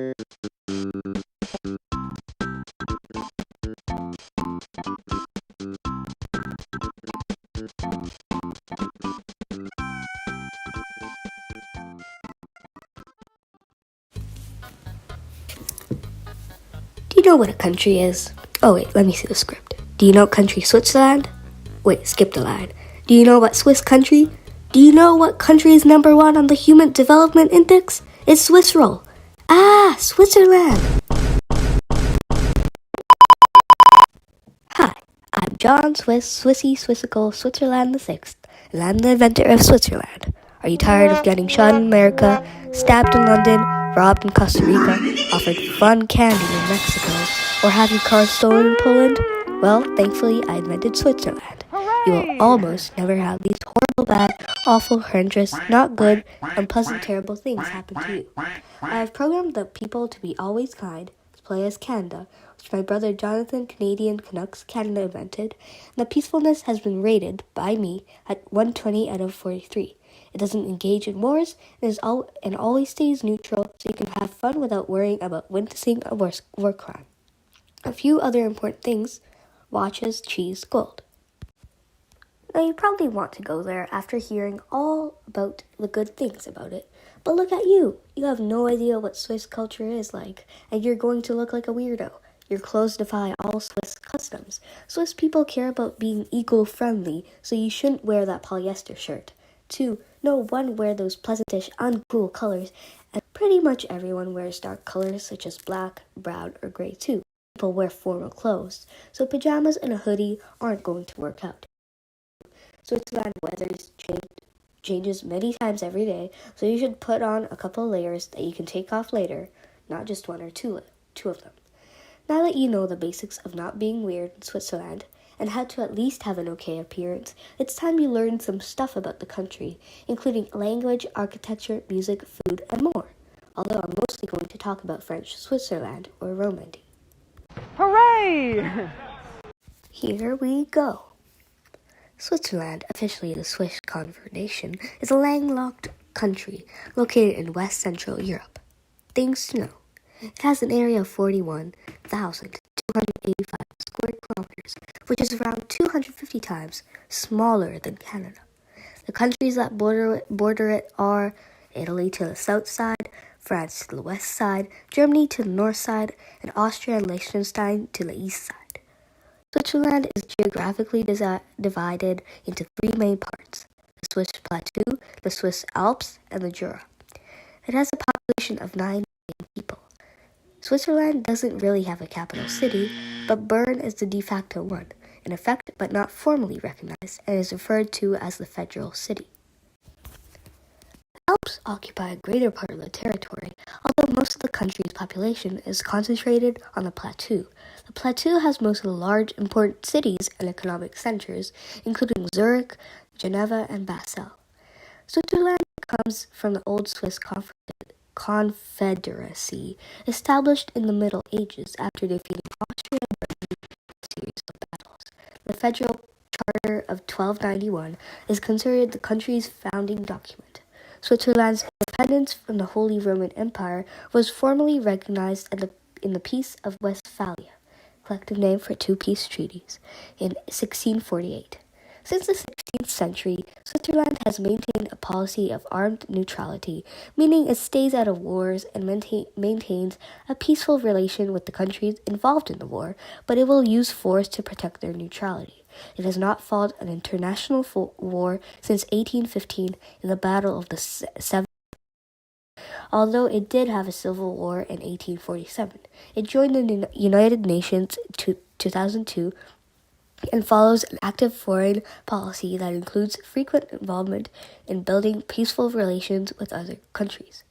Do you know what a country is? Oh wait, let me see the script. Do you know country Switzerland? Wait, skip the line. Do you know what Swiss country? Do you know what country is number 1 on the Human Development Index? It's Swiss roll. Ah, Switzerland! Hi, I'm John Swissy, Switzerland the 6th, and I'm the inventor of Switzerland. Are you tired of getting shot in America, stabbed in London, robbed in Costa Rica, offered fun candy in Mexico, or have your car stolen in Poland? Well, thankfully, I invented Switzerland. You will almost never have these horrible, bad, awful, horrendous, not good, unpleasant, terrible things happen to you. I have programmed the people to be always kind, to play as Canada, which my brother Jonathan Canadian Canucks Canada invented, and the peacefulness has been rated by me at 120 out of 43. It doesn't engage in wars and always stays neutral, so you can have fun without worrying about witnessing a war crime. A few other important things: watches, cheese, gold. Now you probably want to go there after hearing all about the good things about it. But look at you! You have no idea what Swiss culture is like, and you're going to look like a weirdo. Your clothes defy all Swiss customs. Swiss people care about being eco-friendly, so you shouldn't wear that polyester shirt. 2. No one wear those pleasantish, uncool colors, and pretty much everyone wears dark colors such as black, brown, or gray too. People wear formal clothes, so pajamas and a hoodie aren't going to work out. Switzerland weather changes many times every day, so you should put on a couple layers that you can take off later, not just one or two of them. Now that you know the basics of not being weird in Switzerland, and how to at least have an okay appearance, it's time you learn some stuff about the country, including language, architecture, music, food, and more. Although I'm mostly going to talk about French Switzerland, or Romandy. Hooray! Here we go. Switzerland, officially the Swiss Confederation, is a landlocked country located in West Central Europe. Things to know. It has an area of 41,285 square kilometers, which is around 250 times smaller than Canada. The countries that border it are Italy to the south side, France to the west side, Germany to the north side, and Austria and Liechtenstein to the east side. Switzerland is geographically divided into 3 main parts: the Swiss Plateau, the Swiss Alps, and the Jura. It has a population of 9 million people. Switzerland doesn't really have a capital city, but Bern is the de facto one, in effect but not formally recognized, and is referred to as the federal city. The Alps occupy a greater part of the territory, although most of the country's population is concentrated on the plateau. The plateau has most of the large, important cities and economic centers, including Zurich, Geneva, and Basel. Switzerland comes from the old Swiss Confederacy, established in the Middle Ages after defeating Austria and Britain in a series of battles. The Federal Charter of 1291 is considered the country's founding document. Switzerland's independence from the Holy Roman Empire was formally recognized in the Peace of Westphalia, collective name for 2 peace treaties, in 1648. Since the 16th century, Switzerland has maintained a policy of armed neutrality, meaning it stays out of wars and maintains a peaceful relation with the countries involved in the war, but it will use force to protect their neutrality. It has not fought an international war since 1815 in the Battle of the Seven. Although it did have a civil war in 1847. It joined the United Nations in 2002 and follows an active foreign policy that includes frequent involvement in building peaceful relations with other countries.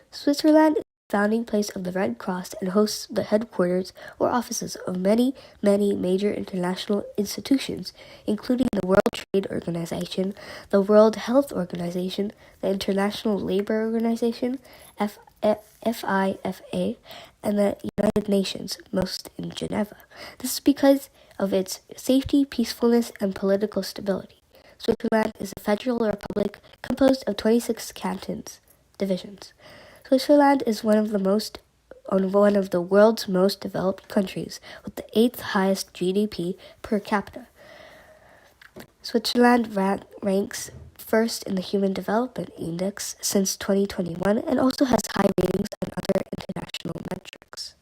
Switzerland is the founding place of the Red Cross and hosts the headquarters or offices of many major international institutions, including the World Trade Organization, the World Health Organization, the International Labour Organization, FIFA, and the United Nations, most in Geneva. This is because of its safety, peacefulness, and political stability. Switzerland is a federal republic composed of 26 divisions. Switzerland is one of the most on one of the world's most developed countries, with the 8th highest GDP per capita. Switzerland ranks first in the Human Development Index since 2021 and also has high ratings on other international metrics.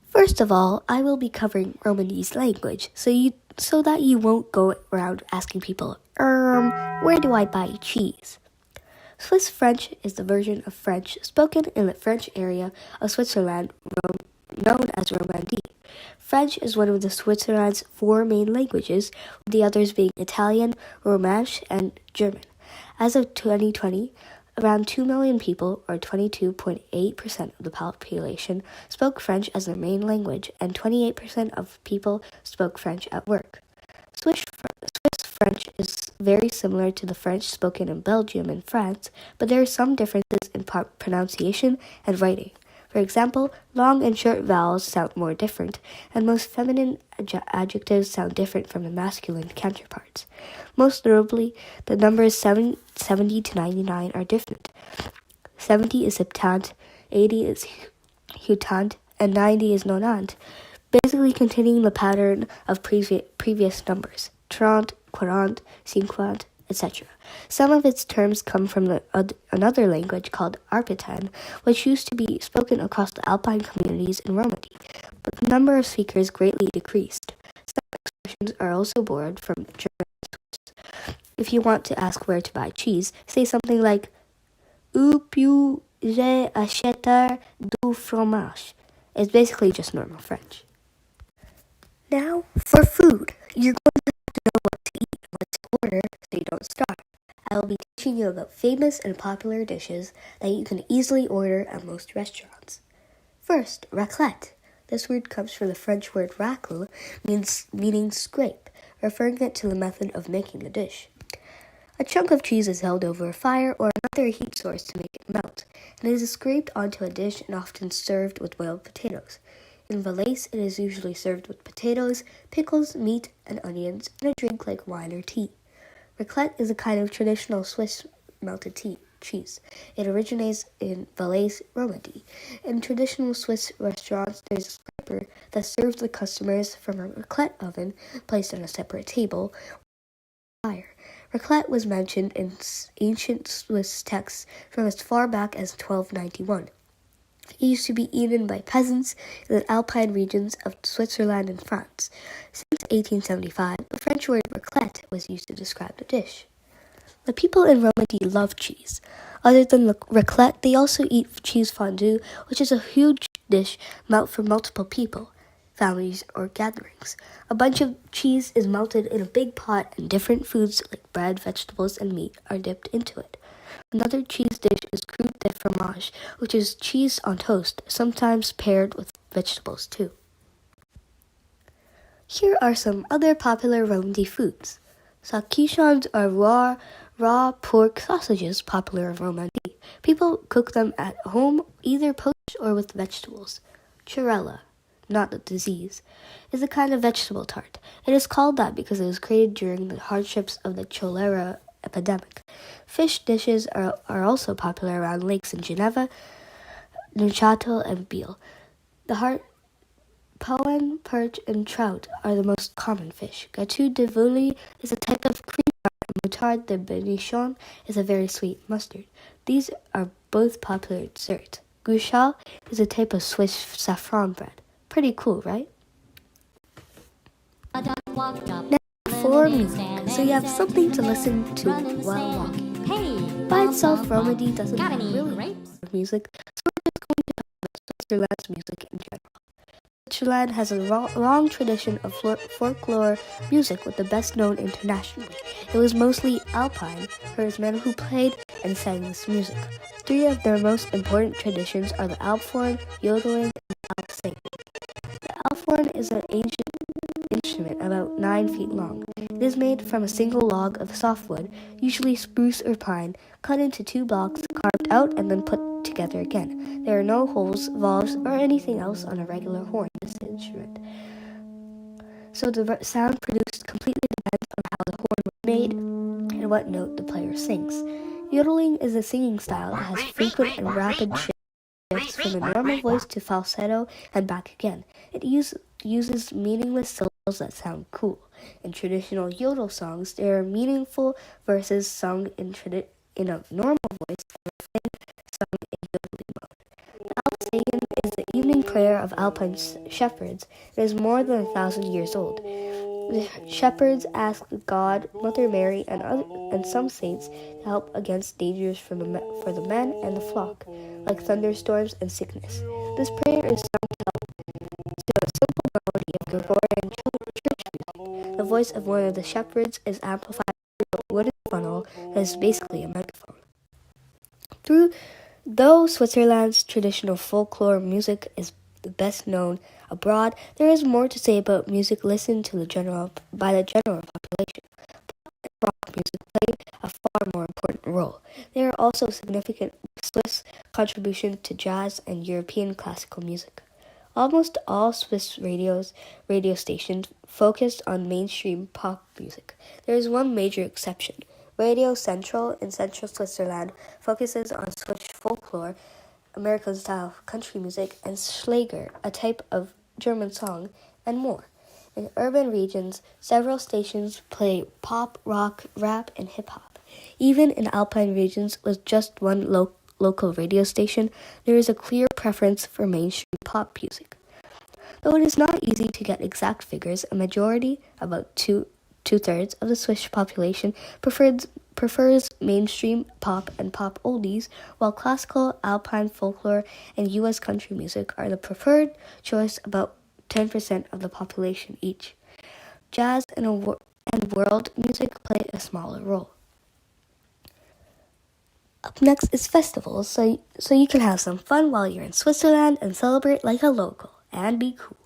First of all, I will be covering Romanese language, so that you won't go around asking people, where do I buy cheese? Swiss French is the version of French spoken in the French area of Switzerland known as Romandie. French is one of Switzerland's 4 main languages, with the others being Italian, Romansh, and German. As of 2020, around 2 million people, or 22.8% of the population, spoke French as their main language, and 28% of people spoke French at work. Swiss French is very similar to the French spoken in Belgium and France, but there are some differences in pronunciation and writing. For example, long and short vowels sound more different, and most feminine adjectives sound different from the masculine counterparts. Most notably, the numbers 70 to 99 are different. 70 is septant, 80 is hutant, and 90 is nonant, basically continuing the pattern of previous numbers, 30, 40, 50, etc. Some of its terms come from another language called Arpitan, which used to be spoken across the Alpine communities in Romandy, but the number of speakers greatly decreased. Some expressions are also borrowed from German and Swiss. If you want to ask where to buy cheese, say something like, Où puis-je acheter du fromage? It's basically just normal French. Now, for food, you're going to have to know what to eat and what to order so you don't starve. I will be teaching you about famous and popular dishes that you can easily order at most restaurants. First, raclette. This word comes from the French word racle, meaning scrape, referring it to the method of making the dish. A chunk of cheese is held over a fire or another heat source to make it melt, and it is scraped onto a dish and often served with boiled potatoes. In Valais, it is usually served with potatoes, pickles, meat, and onions, and a drink like wine or tea. Raclette is a kind of traditional Swiss melted cheese. It originates in Valais, Romandy. In traditional Swiss restaurants, there's a scraper that serves the customers from a raclette oven placed on a separate table with fire. Raclette was mentioned in ancient Swiss texts from as far back as 1291. It used to be eaten by peasants in the Alpine regions of Switzerland and France. Since 1875, the French word raclette was used to describe the dish. The people in Romandy love cheese. Other than raclette, they also eat cheese fondue, which is a huge dish made for multiple people, families, or gatherings. A bunch of cheese is melted in a big pot, and different foods like bread, vegetables, and meat are dipped into it. Another cheese dish is croûte de fromage, which is cheese on toast, sometimes paired with vegetables too. Here are some other popular Romandy foods. Saucisons are raw pork sausages popular in Romandy. People cook them at home, either poached or with vegetables. Chorella, not the disease, is a kind of vegetable tart. It is called that because it was created during the hardships of the cholera epidemic. Fish dishes are also popular around lakes in Geneva, Neuchâtel, and Biel. The Poen, perch, and trout are the most common fish. Gâteau de volaille is a type of cream tart, and moutarde de Bernichon is a very sweet mustard. These are both popular desserts. Guichal is a type of Swiss saffron bread. Pretty cool, right? Now for music, so you have something to listen to while walking. By itself, Romandy doesn't have really music, so we're just going to talk about Switzerland's music in general. Switzerland has a long tradition of folklore music, with the best known internationally. It was mostly Alpine herdsmen who played and sang this music. 3 of their most important traditions are the Alphorn, yodeling, and Alpsing. The Alphorn is an ancient instrument about 9 feet long. It is made from a single log of softwood, usually spruce or pine, cut into 2 blocks, carved out, and then put together again. There are no holes, valves, or anything else on a regular horn in this instrument. So the sound produced completely depends on how the horn was made and what note the player sings. Yodeling is a singing style that has frequent and rapid shifts from a normal voice to falsetto and back again. It uses meaningless syllables that sound cool. In traditional yodel songs, there are meaningful verses sung in a normal voice and refrain sung in yodeling mode. The Alpsagan is the evening prayer of Alpine shepherds. It is more than 1,000 years old. The shepherds ask God, Mother Mary, and some saints to help against dangers for the men and the flock, like thunderstorms and sickness. This prayer is sung to a simple melody of Gregorian church music. The voice of one of the shepherds is amplified through a wooden funnel that is basically a megaphone. Though Switzerland's traditional folklore music is the best known abroad, there is more to say about music listened to by the general population. Pop and rock music played a far more important role. There are also significant Swiss contributions to jazz and European classical music. Almost all Swiss radio stations focused on mainstream pop music. There is one major exception. Radio Central in central Switzerland focuses on Swiss folklore, American-style country music, and Schlager, a type of German song, and more. In urban regions, several stations play pop, rock, rap, and hip-hop. Even in alpine regions with just one local radio station, there is a clear preference for mainstream pop music. Though it is not easy to get exact figures, a majority, about two-thirds of the Swiss population, prefers mainstream pop and pop oldies, while classical, alpine folklore, and U.S. country music are the preferred choice, about 10% of the population each. Jazz and world music play a smaller role. Up next is festivals, so you can have some fun while you're in Switzerland and celebrate like a local and be cool.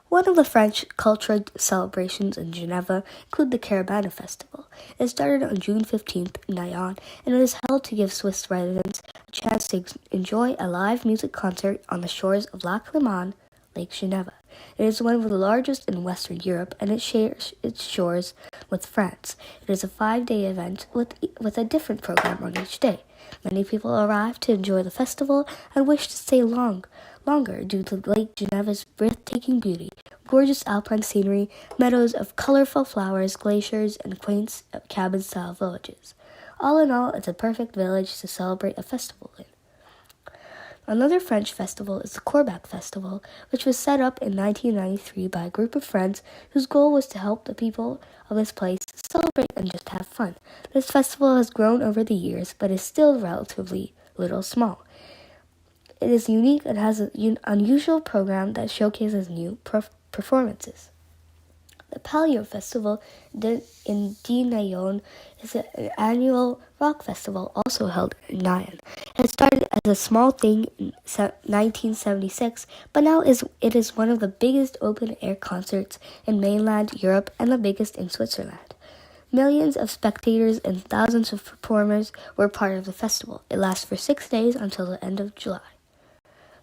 One of the French cultural celebrations in Geneva include the Caravana Festival. It started on June 15th in Nyon, and it is held to give Swiss residents a chance to enjoy a live music concert on the shores of Lac Léman, Lake Geneva. It is one of the largest in Western Europe, and it shares its shores with France. It is a 5-day event with a different program on each day. Many people arrive to enjoy the festival and wish to stay longer due to Lake Geneva's breathtaking beauty, gorgeous alpine scenery, meadows of colorful flowers, glaciers, and quaint cabin-style villages. All in all, it's a perfect village to celebrate a festival in. Another French festival is the Quack Festival, which was set up in 1993 by a group of friends whose goal was to help the people of this place celebrate and just have fun. This festival has grown over the years, but is still relatively small. It is unique and has an unusual program that showcases new performances. The Palio Festival in Nyon is an annual rock festival also held in Nyon. It started as a small thing in 1976, but now it is one of the biggest open-air concerts in mainland Europe and the biggest in Switzerland. Millions of spectators and thousands of performers were part of the festival. It lasts for 6 days until the end of July.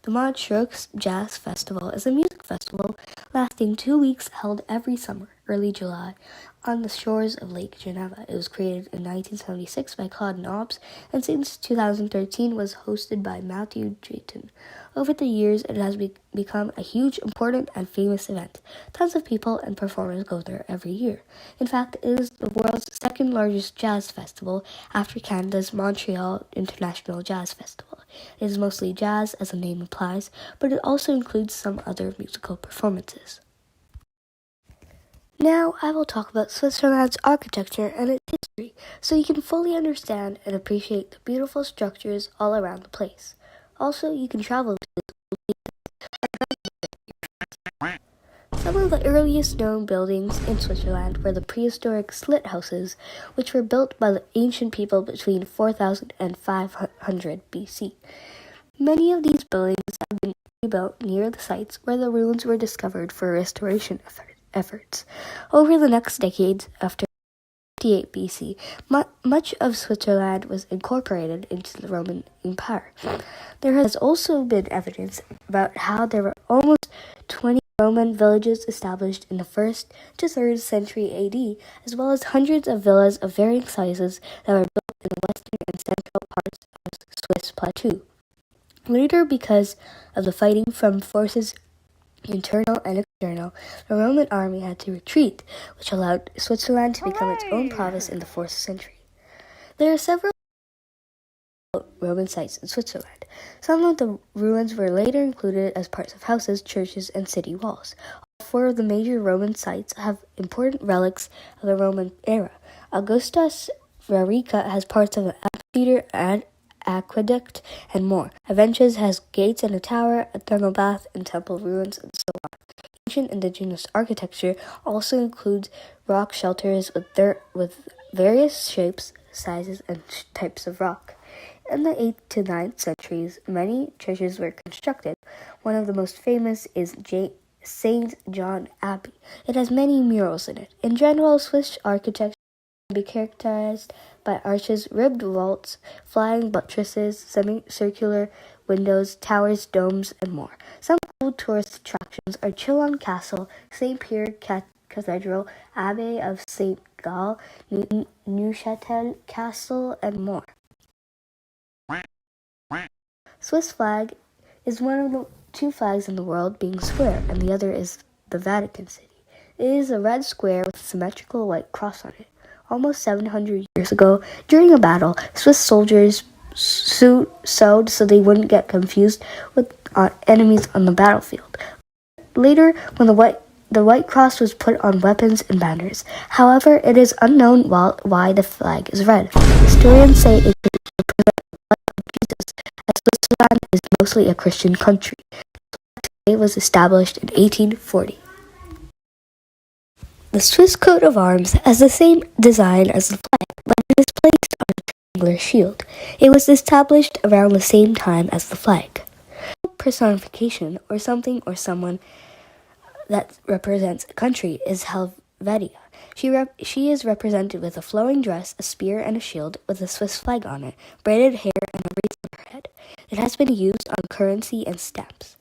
The Montreux Jazz Festival is a music festival lasting 2 weeks held every summer, early July, on the shores of Lake Geneva. It was created in 1976 by Claude Nobs, and since 2013 was hosted by Matthew Drayton. Over the years, it has become a huge, important, and famous event. Tons of people and performers go there every year. In fact, it is the world's second largest jazz festival after Canada's Montreal International Jazz Festival. It is mostly jazz, as the name implies, but it also includes some other musical performances. Now I will talk about Switzerland's architecture and its history, so you can fully understand and appreciate the beautiful structures all around the place. Also, you can travel to some of the earliest known buildings in Switzerland were the prehistoric slit houses, which were built by the ancient people between 4000 and 500 BC. Many of these buildings have been rebuilt near the sites where the ruins were discovered for restoration efforts. Over the next decades, after 58 BC, much of Switzerland was incorporated into the Roman Empire. There has also been evidence about how there were almost 20 Roman villages established in the 1st to 3rd century AD, as well as hundreds of villas of varying sizes that were built in the western and central parts of the Swiss plateau. Later, because of the fighting from forces internal and external, the Roman army had to retreat, which allowed Switzerland to become its own province in the 4th century. There are several Roman sites in Switzerland. Some of the ruins were later included as parts of houses, churches, and city walls. All 4 of the major Roman sites have important relics of the Roman era. Augustus Raurica has parts of an amphitheater and aqueduct and more. Avenches has gates and a tower, a thermal bath, and temple ruins, and so on. Ancient indigenous architecture also includes rock shelters with various shapes, sizes, and types of rock. In the 8th to 9th centuries, many churches were constructed. One of the most famous is St. John Abbey. It has many murals in it. In general, Swiss architecture can be characterized by arches, ribbed vaults, flying buttresses, semicircular windows, towers, domes, and more. Some cool tourist attractions are Chillon Castle, St. Pierre Cathedral, Abbey of St. Gall, Neuchâtel Castle, and more. Swiss flag is one of the 2 flags in the world, being square, and the other is the Vatican City. It is a red square with a symmetrical white cross on it. Almost 700 years ago, during a battle, Swiss soldiers sewed so they wouldn't get confused with enemies on the battlefield. Later, when the white cross was put on weapons and banners. However, it is unknown why the flag is red. Historians say it could represent the blood of Jesus, as Switzerland is mostly a Christian country. It was established in 1840. The Swiss coat of arms has the same design as the flag, but it is placed on a triangular shield. It was established around the same time as the flag. Personification, or something or someone that represents a country, is Helvetia. She is represented with a flowing dress, a spear, and a shield with a Swiss flag on it, braided hair, and a wreath on her head. It has been used on currency and stamps.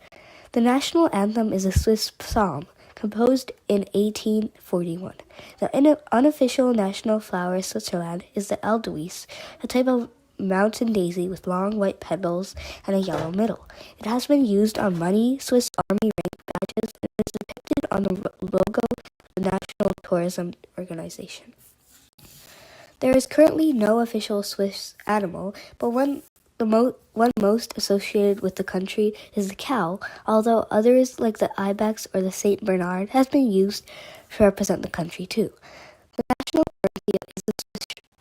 The national anthem is a Swiss psalm, composed in 1841. The unofficial national flower of Switzerland is the Edelweiss, a type of mountain daisy with long white petals and a yellow middle. It has been used on money, Swiss Army rank badges, and is depicted on the logo of the National Tourism Organization. There is currently no official Swiss animal, but one most associated with the country is the cow, although others like the ibex or the Saint Bernard has been used to represent the country too. The national currency is the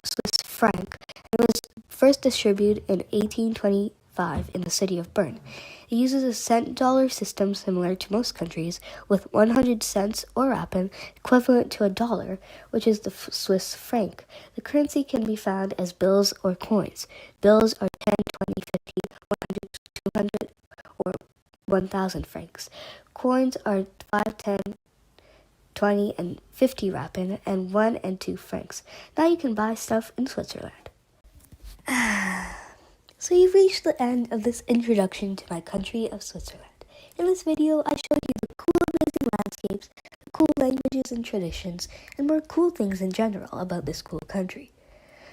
Swiss franc, and it was first distributed in 1825 in the city of Bern. It uses a cent-dollar system similar to most countries, with 100 cents or rappen equivalent to $1, which is the Swiss franc. The currency can be found as bills or coins. Bills are 10, 20, 50, 100, 200, or 1,000 francs. Coins are 5, 10, 20, and 50 rappen, and 1 and 2 francs. Now you can buy stuff in Switzerland. So you've reached the end of this introduction to my country of Switzerland. In this video, I showed you the cool, amazing landscapes, the cool languages and traditions, and more cool things in general about this cool country.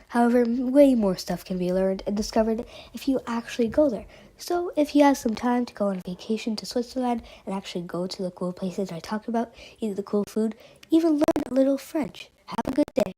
However, way more stuff can be learned and discovered if you actually go there. So if you have some time to go on vacation to Switzerland and actually go to the cool places I talked about, eat the cool food, even learn a little French. Have a good day.